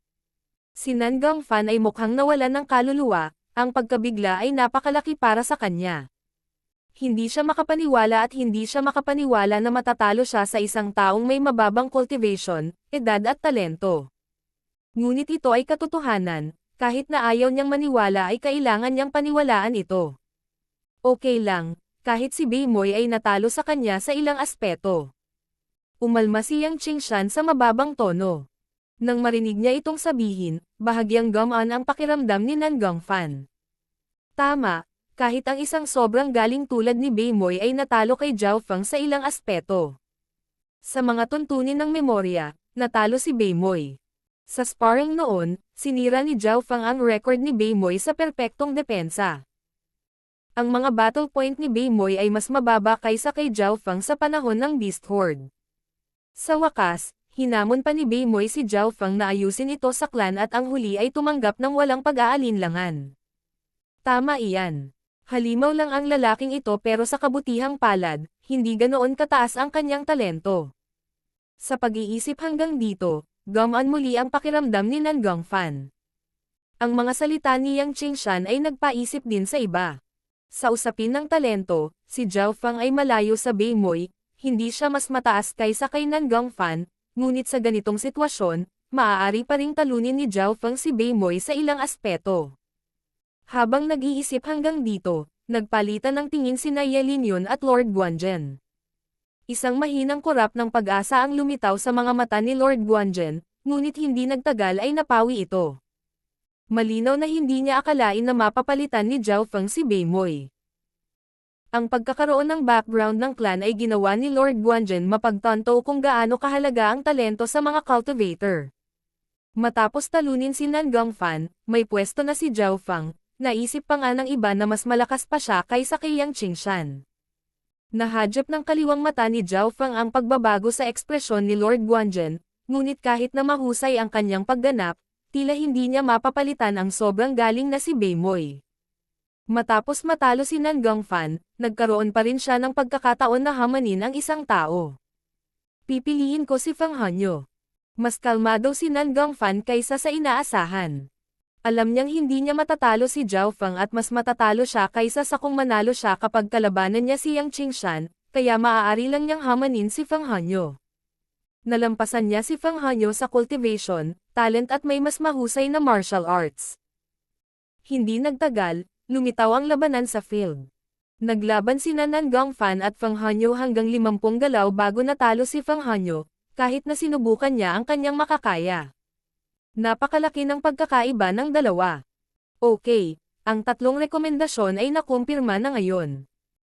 Si Nan Gongfan ay mukhang nawalan ng kaluluwa, ang pagkabigla ay napakalaki para sa kanya. Hindi siya makapaniwala na matatalo siya sa isang taong may mababang cultivation, edad at talento. Ngunit ito ay katotohanan. Kahit na ayaw niyang maniwala ay kailangan niyang paniwalaan ito. Okay lang, kahit si Beimoy ay natalo sa kanya sa ilang aspeto. Umalma si Yang Qingshan sa mababang tono. Nang marinig niya itong sabihin, bahagyang gumaan ang pakiramdam ni Nan Gongfan. Tama, kahit ang isang sobrang galing tulad ni Beimoy ay natalo kay Zhao Fang sa ilang aspeto. Sa mga tuntunin ng memorya, natalo si Beimoy. Sa sparring noon, sinira ni Zhao Fang ang record ni Beimoy sa perpektong depensa. Ang mga battle point ni Beimoy ay mas mababa kaysa kay Zhao Fang sa panahon ng Beast Horde. Sa wakas, hinamon pa ni Beimoy si Zhao Fang na ayusin ito sa clan at ang huli ay tumanggap ng walang pag-aalinlangan. Tama iyan. Halimaw lang ang lalaking ito pero sa kabutihang palad, hindi ganoon kataas ang kanyang talento. Sa pag-iisip hanggang dito, gumaan muli ang pakiramdam ni Nan Gongfan. Ang mga salita ni Yang Qingshan ay nagpaisip din sa iba. Sa usapin ng talento, si Zhao Fang ay malayo sa Beimoy, hindi siya mas mataas kaysa kay Nan Gongfan, ngunit sa ganitong sitwasyon, maaari pa ring talunin ni Zhao Feng si Beimoy sa ilang aspeto. Habang nag-iisip hanggang dito, nagpalitan ng tingin sina Ye Linyon at Lord Guanzhen. Isang mahinang kurap ng pag-asa ang lumitaw sa mga mata ni Lord Guanzhen, ngunit hindi nagtagal ay napawi ito. Malinaw na hindi niya akalain na mapapalitan ni Zhao Feng si Beimoy. Ang pagkakaroon ng background ng clan ay ginawa ni Lord Guanzhen mapagtanto kung gaano kahalaga ang talento sa mga cultivator. Matapos talunin si Nan Gongfan, may pwesto na si Zhao Feng, naisip pa nga ng iba na mas malakas pa siya kaysa kay Yang Qingshan. Nahadyap ng kaliwang mata ni Zhao Feng ang pagbabago sa ekspresyon ni Lord Guanzhen, ngunit kahit na mahusay ang kanyang pagganap, tila hindi niya mapapalitan ang sobrang galing na si Beimoy. Matapos matalo si Nan Gongfan, nagkaroon pa rin siya ng pagkakataon na hamanin ang isang tao. Pipiliin ko si Feng Hanyo. Mas kalmado si Nan Gongfan kaysa sa inaasahan. Alam niyang hindi niya matatalo si Zhao Feng at mas matatalo siya kaysa sa kung manalo siya kapag kalabanan niya si Yang Qingshan, kaya maaari lang niyang hamanin si Feng Hanyo. Nalampasan niya si Feng Hanyo sa cultivation, talent at may mas mahusay na martial arts. Hindi nagtagal, lumitaw ang labanan sa field. Naglaban sina Nan Gongfan at Feng Hanyo hanggang 50 galaw bago natalo si Feng Hanyo, kahit na sinubukan niya ang kanyang makakaya. Napakalaki ng pagkakaiba ng dalawa. Okay, ang tatlong rekomendasyon ay nakumpirma na ngayon.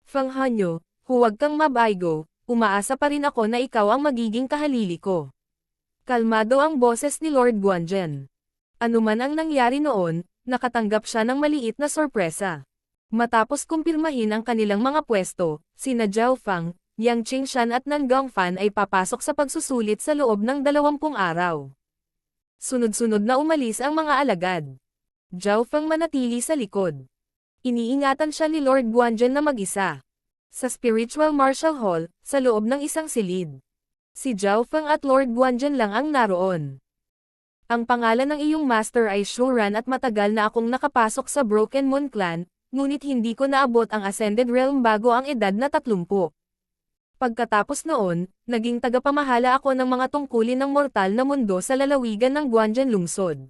Feng Hanyo, huwag kang mabaygo, umaasa pa rin ako na ikaw ang magiging kahalili ko. Kalmado ang boses ni Lord Guanzhen. Ano man ang nangyari noon, nakatanggap siya ng maliit na sorpresa. Matapos kumpirmahin ang kanilang mga pwesto, sina Zhao Feng, Yang Qingshan at Nan Gongfan ay papasok sa pagsusulit sa loob ng 20 araw. Sunod-sunod na umalis ang mga alagad. Zhao Feng manatili sa likod. Iniingatan siya ni Lord Guanzhen na mag-isa. Sa Spiritual Martial Hall, sa loob ng isang silid. Si Zhao Feng at Lord Guanzhen lang ang naroon. Ang pangalan ng iyong master ay Shuran at matagal na akong nakapasok sa Broken Moon Clan, ngunit hindi ko naabot ang Ascended Realm bago ang edad na 30. Pagkatapos noon, naging tagapamahala ako ng mga tungkulin ng mortal na mundo sa lalawigan ng Guanzhen lungsod.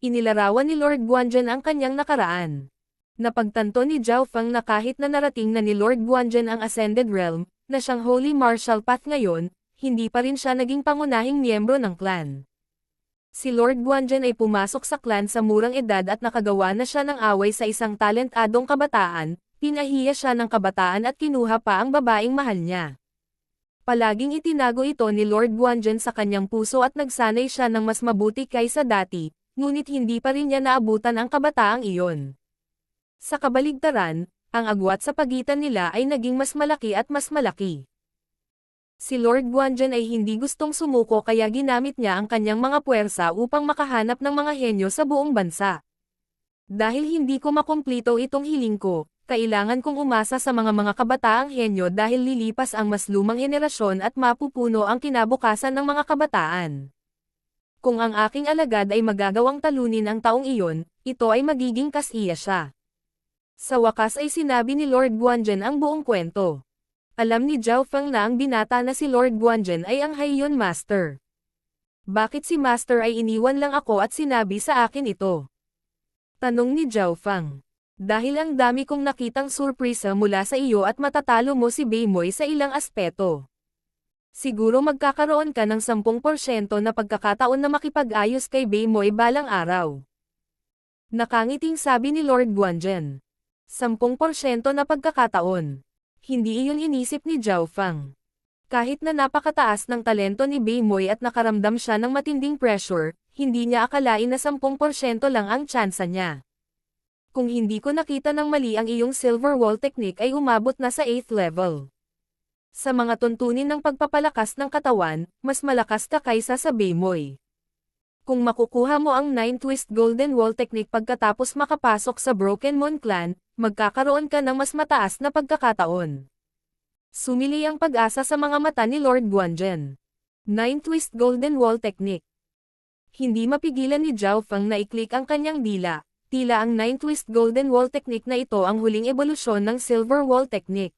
Inilarawan ni Lord Guanzhen ang kanyang nakaraan. Napagtanto ni Zhao Feng na kahit na narating na ni Lord Guanzhen ang Ascended Realm, na siyang Holy Martial Path ngayon, hindi pa rin siya naging pangunahing miyembro ng clan. Si Lord Guanzhen ay pumasok sa clan sa murang edad at nakagawa na siya ng away sa isang talentadong kabataan, pinahiya siya ng kabataan at kinuha pa ang babaeng mahal niya. Palaging itinago ito ni Lord Guanzhen sa kanyang puso at nagsanay siya ng mas mabuti kaysa dati, ngunit hindi pa rin niya naabutan ang kabataang iyon. Sa kabaligtaran, ang agwat sa pagitan nila ay naging mas malaki at mas malaki. Si Lord Guanzhen ay hindi gustong sumuko kaya ginamit niya ang kanyang mga puwersa upang makahanap ng mga henyo sa buong bansa. Dahil hindi ko makumplito itong hiling ko, kailangan kong umasa sa mga kabataang henyo dahil lilipas ang mas lumang henerasyon at mapupuno ang kinabukasan ng mga kabataan. Kung ang aking alagad ay magagawang talunin ang taong iyon, ito ay magiging kasiya siya. Sa wakas ay sinabi ni Lord Guanzhen ang buong kwento. Alam ni Zhao Feng na ang binata na si Lord Guanzhen ay ang Haiyan Master. Bakit si Master ay iniwan lang ako at sinabi sa akin ito? Tanong ni Zhao Feng. Dahil ang dami kong nakitang surpresa mula sa iyo at matatalo mo si Beimoy sa ilang aspeto. Siguro magkakaroon ka ng 10% na pagkakataon na makipag-ayos kay Beimoy balang araw. Nakangiting sabi ni Lord Guanzhen. 10% na pagkakataon. Hindi iyon inisip ni Zhao Feng. Kahit na napakataas ng talento ni Beimoy at nakaramdam siya ng matinding pressure, hindi niya akalain na 10% lang ang tsansa niya. Kung hindi ko nakita ng mali ang iyong Silver Wall Technique ay umabot na sa 8th level. Sa mga tuntunin ng pagpapalakas ng katawan, mas malakas ka kaysa sa Beimoy. Kung makukuha mo ang 9 Twist Golden Wall Technique pagkatapos makapasok sa Broken Moon Clan, magkakaroon ka ng mas mataas na pagkakataon. Sumili ang pag-asa sa mga mata ni Lord Guanzhen. 9 Twist Golden Wall Technique. Hindi mapigilan ni Zhao Feng na i-click ang kanyang dila, tila ang 9 Twist Golden Wall Technique na ito ang huling ebolusyon ng Silver Wall Technique.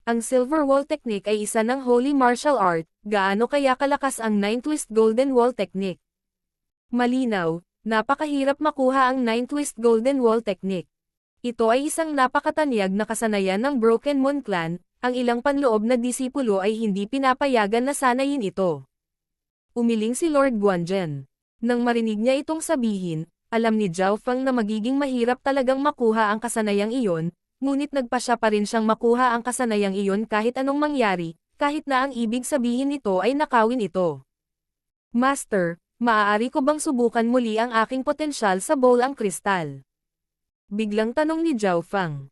Ang Silver Wall Technique ay isa ng holy martial art, gaano kaya kalakas ang 9-twist Golden Wall Technique? Malinaw, napakahirap makuha ang 9-twist Golden Wall Technique. Ito ay isang napakatanyag na kasanayan ng Broken Moon Clan, ang ilang panloob na disipulo ay hindi pinapayagan na sanayin ito. Umiling si Lord Guanzhen. Nang marinig niya itong sabihin, alam ni Zhao Feng na magiging mahirap talagang makuha ang kasanayang iyon, ngunit nagpasya pa rin siyang makuha ang kasanayang iyon kahit anong mangyari, kahit na ang ibig sabihin nito ay nakawin ito. Master, maaari ko bang subukan muli ang aking potensyal sa bowl ang kristal? Biglang tanong ni Zhao Feng.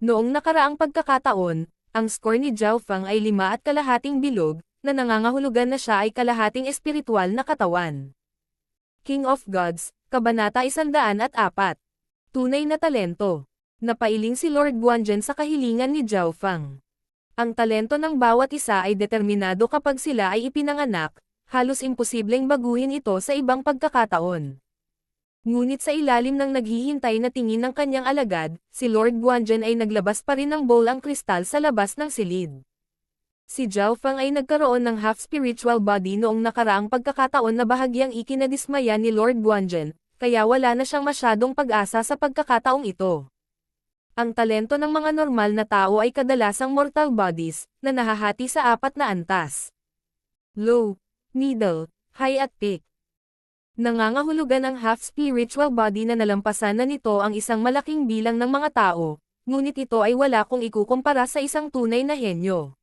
Noong nakaraang pagkakataon, ang score ni Zhao Feng ay 5.5 bilog, na nangangahulugan na siya ay kalahating espiritual na katawan. King of Gods, Kabanata 104. Tunay na talento. Napailing si Lord Guanzhen sa kahilingan ni Zhao Feng. Ang talento ng bawat isa ay determinado kapag sila ay ipinanganak, halos imposibleng baguhin ito sa ibang pagkakataon. Ngunit sa ilalim ng naghihintay na tingin ng kanyang alagad, si Lord Guanzhen ay naglabas pa rin ng bowl ang kristal sa labas ng silid. Si Zhao Feng ay nagkaroon ng half-spiritual body noong nakaraang pagkakataon na bahagyang ikinadismaya ni Lord Guanzhen, kaya wala na siyang masyadong pag-asa sa pagkakataong ito. Ang talento ng mga normal na tao ay kadalasang mortal bodies, na nahahati sa 4 na antas. Low, middle, high at peak. Nangangahulugan ang half-spiritual body na nalampasan na nito ang isang malaking bilang ng mga tao, ngunit ito ay wala kung ikukumpara sa isang tunay na henyo.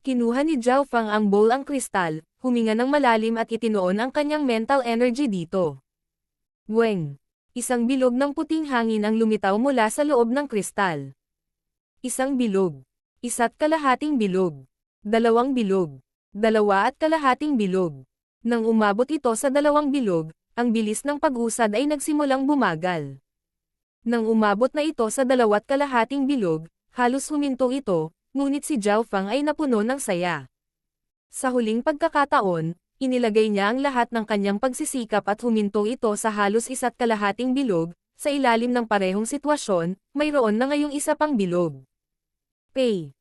Kinuha ni Zhao Feng ang bowl ang kristal, huminga ng malalim at itinoon ang kanyang mental energy dito. Weng! Isang bilog ng puting hangin ang lumitaw mula sa loob ng kristal. Isang bilog. 1.5 bilog. 2 bilog. 2.5 bilog. Nang umabot ito sa 2 bilog, ang bilis ng pag-usad ay nagsimulang bumagal. Nang umabot na ito sa 2.5 bilog, halos huminto ito, ngunit si Zhao Feng ay napuno ng saya. Sa huling pagkakataon, inilagay niya ang lahat ng kanyang pagsisikap at huminto ito sa halos 1.5 bilog, sa ilalim ng parehong sitwasyon, mayroon na ngayong isa pang bilog. Pay.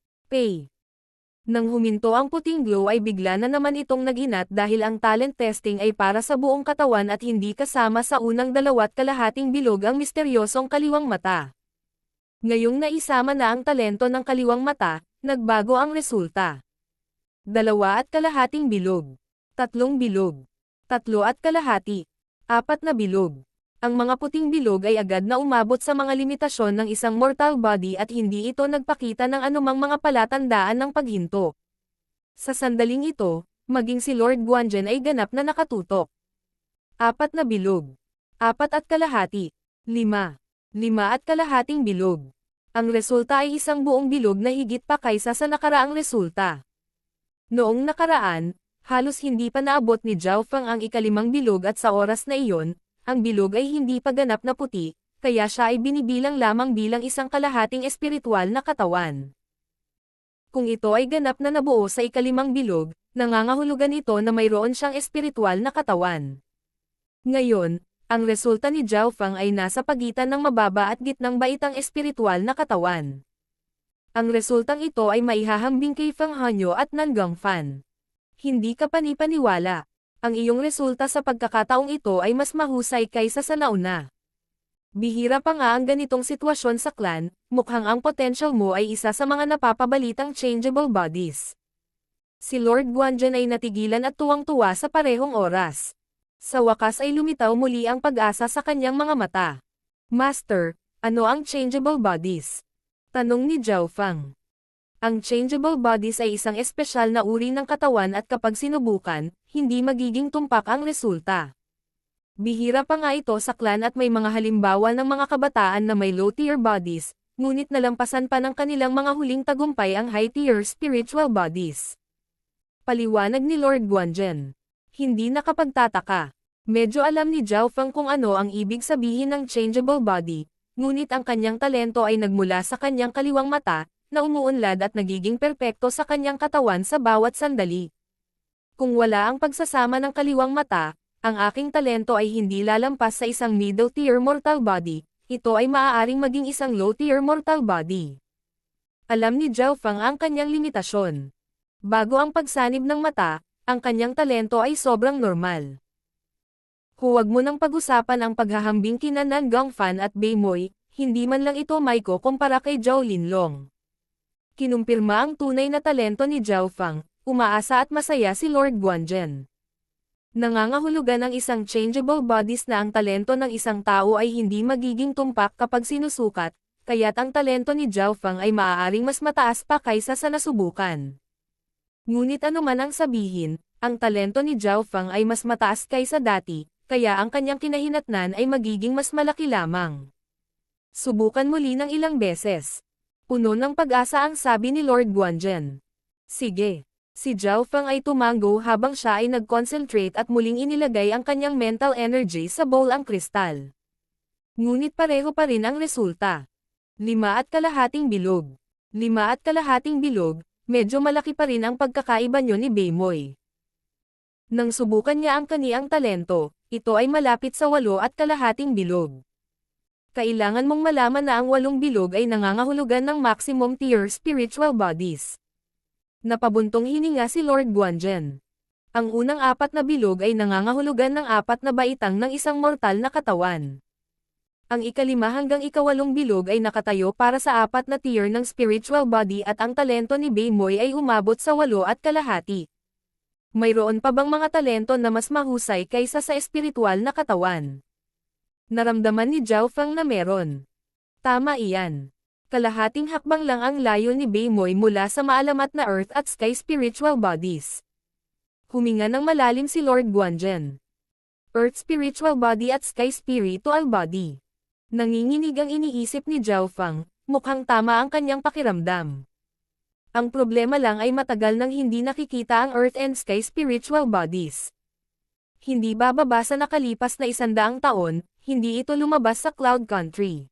Nang huminto ang puting glow ay bigla na naman itong naginat dahil ang talent testing ay para sa buong katawan at hindi kasama sa unang 2.5 bilog ang misteryosong kaliwang mata. Ngayong naisama na ang talento ng kaliwang mata, nagbago ang resulta. 2.5 bilog. 3 bilog. 3.5. 4 na bilog. Ang mga puting bilog ay agad na umabot sa mga limitasyon ng isang mortal body at hindi ito nagpakita ng anumang mga palatandaan ng paghinto. Sa sandaling ito, maging si Lord Guanzhen ay ganap na nakatutok. 4 na bilog. 4.5. 5. 5.5 bilog. Ang resulta ay isang buong bilog na higit pa kaysa sa nakaraang resulta. Noong nakaraan, halos hindi pa naabot ni Zhao Feng ang ika-5 bilog at sa oras na iyon, ang bilog ay hindi pa ganap na puti, kaya siya ay binibilang lamang bilang isang kalahating espiritual na katawan. Kung ito ay ganap na nabuo sa ika-5 bilog, nangangahulugan ito na mayroon siyang espiritual na katawan. Ngayon, ang resulta ni Zhao Feng ay nasa pagitan ng mababa at gitnang baitang espiritual na katawan. Ang resultang ito ay maihahambing kay Feng Hanyo at Nangang Fan. Hindi ka panipaniwala. Ang iyong resulta sa pagkakataong ito ay mas mahusay kaysa sa nauna. Bihira pa nga ang ganitong sitwasyon sa clan, mukhang ang potential mo ay isa sa mga napapabalitang changeable bodies. Si Lord Guanzhen ay natigilan at tuwang-tuwa sa parehong oras. Sa wakas ay lumitaw muli ang pag-asa sa kanyang mga mata. Master, ano ang changeable bodies? Tanong ni Zhao Feng. Ang changeable bodies ay isang espesyal na uri ng katawan at kapag sinubukan, hindi magiging tumpak ang resulta. Bihira pa nga ito sa clan at may mga halimbawa ng mga kabataan na may low-tier bodies, ngunit nalampasan pa ng kanilang mga huling tagumpay ang high-tier spiritual bodies. Paliwanag ni Lord Guanzhen. Hindi nakapagtataka. Medyo alam ni Zhao Feng kung ano ang ibig sabihin ng changeable body, ngunit ang kanyang talento ay nagmula sa kanyang kaliwang mata, na umuunlad at nagiging perpekto sa kanyang katawan sa bawat sandali. Kung wala ang pagsasama ng kaliwang mata, ang aking talento ay hindi lalampas sa isang middle-tier mortal body, ito ay maaaring maging isang low-tier mortal body. Alam ni Zhao Feng ang kanyang limitasyon. Bago ang pagsanib ng mata, ang kanyang talento ay sobrang normal. Huwag mo nang pag-usapan ang paghahambing kina Nan Gongfan at Bei Moi, hindi man lang ito maiko kumpara kay Zhao Linlong. Kinumpirma ang tunay na talento ni Zhao Feng, umaasa at masaya si Lord Guanzhen. Nangangahulugan ng isang changeable bodies na ang talento ng isang tao ay hindi magiging tumpak kapag sinusukat, kaya't ang talento ni Zhao Feng ay maaaring mas mataas pa kaysa sa nasubukan. Ngunit anuman ang sabihin, ang talento ni Zhao Feng ay mas mataas kaysa dati, kaya ang kanyang kinahinatnan ay magiging mas malaki lamang. Subukan muli ng ilang beses. Puno ng pag-asa ang sabi ni Lord Guanzhen. Sige. Si Zhao Feng ay tumango habang siya ay nag-concentrate at muling inilagay ang kanyang mental energy sa bowl ang kristal. Ngunit pareho pa rin ang resulta. 5.5 bilog. 5.5 bilog, medyo malaki pa rin ang pagkakaiba niyo ni Bei Moi. Nang subukan niya ang kaniyang talento, ito ay malapit sa 8.5 bilog. Kailangan mong malaman na ang 8 bilog ay nangangahulugan ng maximum tier spiritual bodies. Napabuntong hininga si Lord Guanzhen. Ang unang 4 na bilog ay nangangahulugan ng 4 na baitang ng isang mortal na katawan. Ang ika-5 hanggang ika-8 bilog ay nakatayo para sa 4 na tier ng spiritual body at ang talento ni Bei Moi ay umabot sa 8.5. Mayroon pa bang mga talento na mas mahusay kaysa sa espiritual na katawan? Naramdaman ni Zhao Feng na meron. Tama iyan. Kalahating hakbang lang ang layo ni Bei Moi mula sa maalamat na Earth at Sky spiritual bodies. Huminga ng malalim si Lord Guanzhen. Earth spiritual body at Sky spiritual body. Nanginginig ang iniisip ni Zhao Feng, mukhang tama ang kanyang pakiramdam. Ang problema lang ay matagal nang hindi nakikita ang Earth and Sky spiritual bodies. Hindi bababa sa nakalipas na 100 taon, hindi ito lumabas sa Cloud Country.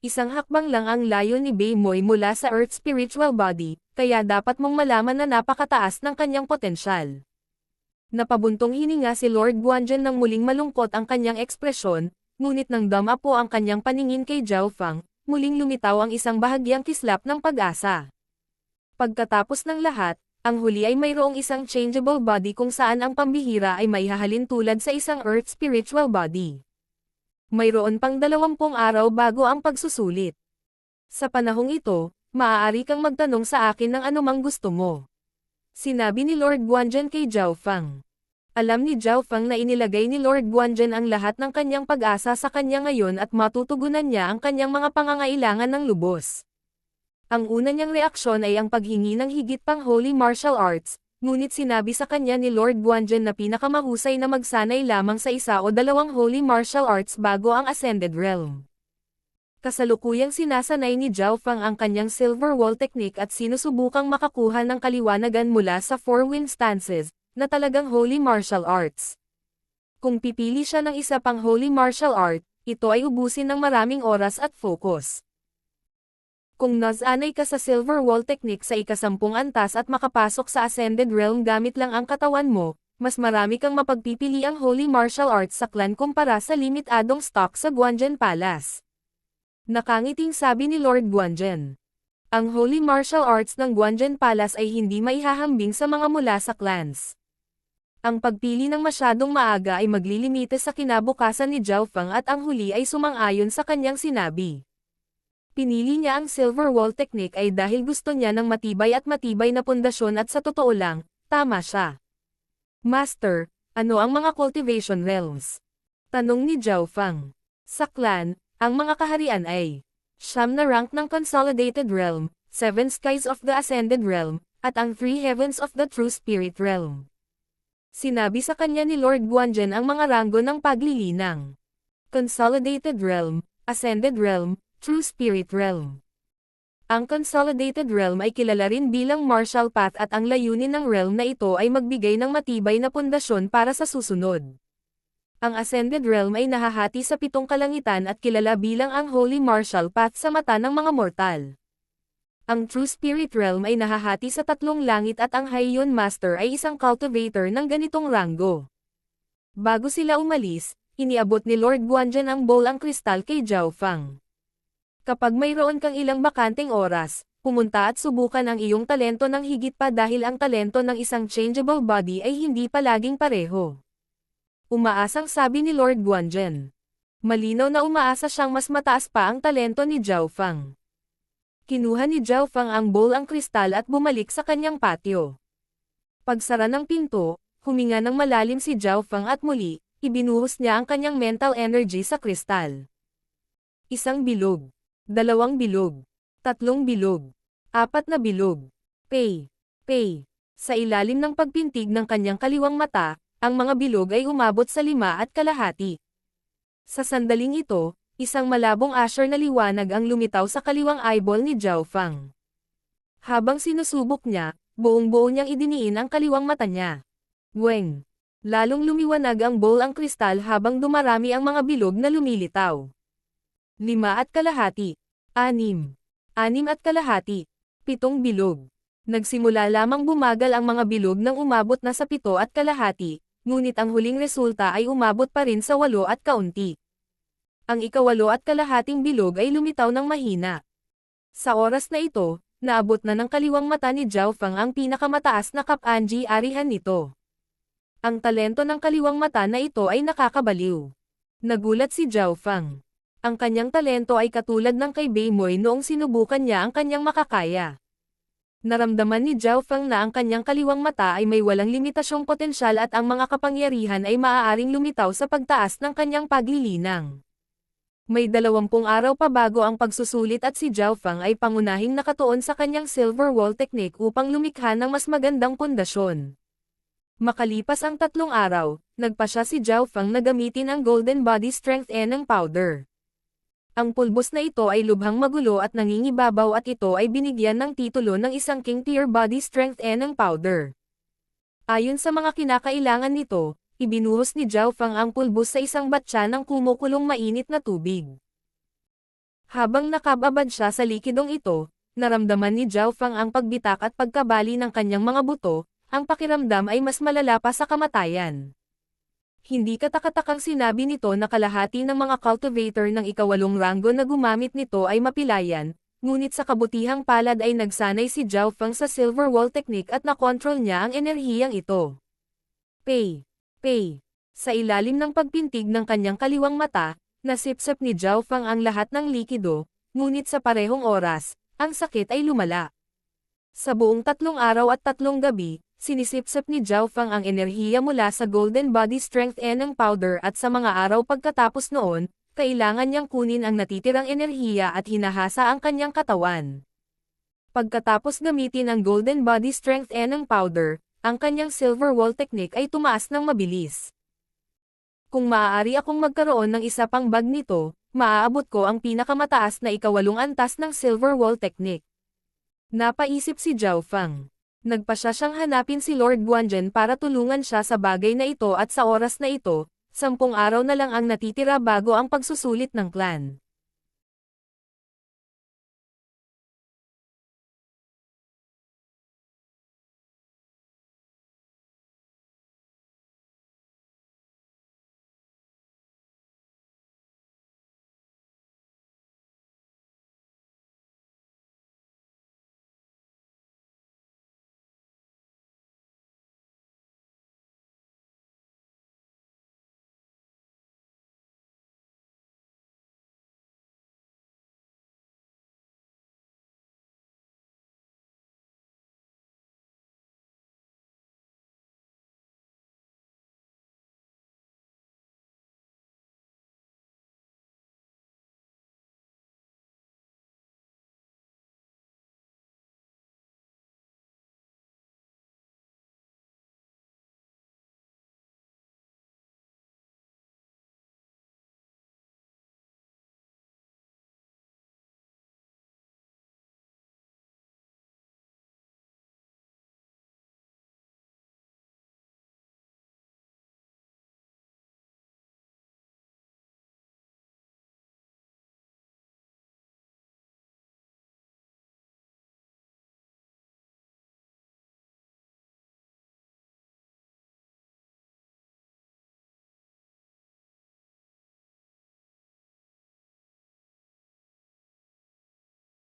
Isang hakbang lang ang layo ni Bei Moi mula sa Earth spiritual body, kaya dapat mong malaman na napakataas ng kanyang potensyal. Napabuntong hininga si Lord Guanzhen nang muling malungkot ang kanyang ekspresyon, ngunit nang dama po ang kanyang paningin kay Zhao Feng, muling lumitaw ang isang bahagyang kislap ng pag-asa. Pagkatapos ng lahat, ang huli ay mayroong isang changeable body kung saan ang pambihira ay may hahalin tulad sa isang Earth spiritual body. Mayroon pang 20 araw bago ang pagsusulit. Sa panahong ito, maaari kang magtanong sa akin ng anumang gusto mo. Sinabi ni Lord Guanzhen kay Zhao Feng. Alam ni Zhao Feng na inilagay ni Lord Guanzhen ang lahat ng kanyang pag-asa sa kanya ngayon at matutugunan niya ang kanyang mga pangangailangan ng lubos. Ang una niyang reaksyon ay ang paghingi ng higit pang holy martial arts, ngunit sinabi sa kanya ni Lord Guanzhen na pinakamahusay na magsanay lamang sa 1 o 2 holy martial arts bago ang Ascended Realm. Kasalukuyang sinasanay ni Zhao Feng ang kanyang Silver Wall technique at sinusubukang makakuha ng kaliwanagan mula sa 4 wind stances, na talagang holy martial arts. Kung pipili siya ng isa pang holy martial art, ito ay ubusin ng maraming oras at focus. Kung nasanay ka sa Silver Wall technique sa ika-10 antas at makapasok sa Ascended Realm gamit lang ang katawan mo, mas marami kang mapagpipili ang Holy Martial Arts sa clan kumpara sa limitadong stock sa Guanzhen Palace. Nakangiting sabi ni Lord Guanzhen. Ang Holy Martial Arts ng Guanzhen Palace ay hindi maihahambing sa mga mula sa clans. Ang pagpili ng masyadong maaga ay maglilimite sa kinabukasan ni Zhao Feng at ang huli ay sumang-ayon sa kanyang sinabi. Pinili niya ang Silver Wall technique ay dahil gusto niya ng matibay na pundasyon at sa totoo lang, tama siya. Master, ano ang mga cultivation realms? Tanong ni Zhao Feng. Sa clan, ang mga kaharian ay siyam na rank ng Consolidated Realm, 7 skies of the Ascended Realm, at ang 3 heavens of the True Spirit Realm. Sinabi sa kanya ni Lord Guanzhen ang mga ranggo ng paglilinang. Consolidated Realm, Ascended Realm, True Spirit Realm. Ang Consolidated Realm ay kilala rin bilang Martial Path at ang layunin ng realm na ito ay magbigay ng matibay na pundasyon para sa susunod. Ang Ascended Realm ay nahahati sa 7 kalangitan at kilala bilang ang Holy Martial Path sa mata ng mga mortal. Ang True Spirit Realm ay nahahati sa 3 langit at ang Haiyon Master ay isang cultivator ng ganitong ranggo. Bago sila umalis, iniabot ni Lord Guanzhen ang bowl ang kristal kay Zhao Feng. Kapag mayroon kang ilang bakanteng oras, pumunta at subukan ang iyong talento ng higit pa dahil ang talento ng isang changeable body ay hindi palaging pareho. Umaasang sabi ni Lord Guanzhen. Malinaw na umaasa siyang mas mataas pa ang talento ni Zhao Fang. Kinuha ni Zhao Fang ang bowl ang kristal at bumalik sa kanyang patio. Pagsara ng pinto, huminga ng malalim si Zhao Fang at muli, ibinuhos niya ang kanyang mental energy sa kristal. Isang bilog. 2 bilog. 3 bilog. 4 na bilog. Pay. Sa ilalim ng pagpintig ng kanyang kaliwang mata, ang mga bilog ay umabot sa 5.5. Sa sandaling ito, isang malabong asher na liwanag ang lumitaw sa kaliwang eyeball ni Zhao Fang. Habang sinusubok niya, buong-buo niyang idiniin ang kaliwang mata niya. Weng. Lalong lumiwanag ang bowl ang kristal habang dumarami ang mga bilog na lumilitaw. 5.5. 6. 6.5. 7 bilog. Nagsimula lamang bumagal ang mga bilog nang umabot na sa 7.5, ngunit ang huling resulta ay umabot pa rin sa 8 at kaunti. Ang ika-8.5 bilog ay lumitaw ng mahina. Sa oras na ito, naabot na ng kaliwang mata ni Zhao Fang ang pinakamataas na kapangyarihan nito. Ang talento ng kaliwang mata na ito ay nakakabaliw. Nagulat si Zhao Fang. Ang kanyang talento ay katulad ng kay Beimoy noong sinubukan niya ang kanyang makakaya. Naramdaman ni Zhao Fang na ang kanyang kaliwang mata ay may walang limitasyong potensyal at ang mga kapangyarihan ay maaaring lumitaw sa pagtaas ng kanyang paglilinang. May 20 araw pa bago ang pagsusulit at si Zhao Fang ay pangunahing nakatuon sa kanyang silver wall technique upang lumikha ng mas magandang pundasyon. Makalipas ang 3 araw, nagpasya si Zhao Fang na gamitin ang Golden Body Strength Eneng Powder. Ang pulbos na ito ay lubhang magulo at nangingibabaw at ito ay binigyan ng titulo ng isang King Tier Body Strength Eneng Powder. Ayon sa mga kinakailangan nito, ibinuhos ni Zhao Fang ang pulbos sa isang batya ng kumukulong mainit na tubig. Habang nakababad siya sa likidong ito, naramdaman ni Zhao Fang ang pagbitak at pagkabali ng kanyang mga buto, ang pakiramdam ay mas malala pa sa kamatayan. Hindi katakatakang sinabi nito na kalahati ng mga cultivator ng ika-8 ranggo na gumamit nito ay mapilayan, ngunit sa kabutihang palad ay nagsanay si Zhao Fang sa silver wall technique at nakontrol niya ang enerhiyang ito. Pay. Sa ilalim ng pagpintig ng kanyang kaliwang mata, nasipsip ni Zhao Fang ang lahat ng likido, ngunit sa parehong oras, ang sakit ay lumala. Sa buong 3 araw at 3 gabi, sinisipsip ni Zhao Fang ang enerhiya mula sa Golden Body Strength Eneng Powder at sa mga araw pagkatapos noon, kailangan niyang kunin ang natitirang enerhiya at hinahasa ang kanyang katawan. Pagkatapos gamitin ang Golden Body Strength Eneng Powder, ang kanyang silver wall technique ay tumaas ng mabilis. Kung maaari akong magkaroon ng isa pang bag nito, maaabot ko ang pinakamataas na ika-8 antas ng silver wall technique. Napaisip si Zhao Fang. Nagpasya siyang hanapin si Lord Guanzhen para tulungan siya sa bagay na ito at sa oras na ito, 10 araw na lang ang natitira bago ang pagsusulit ng clan.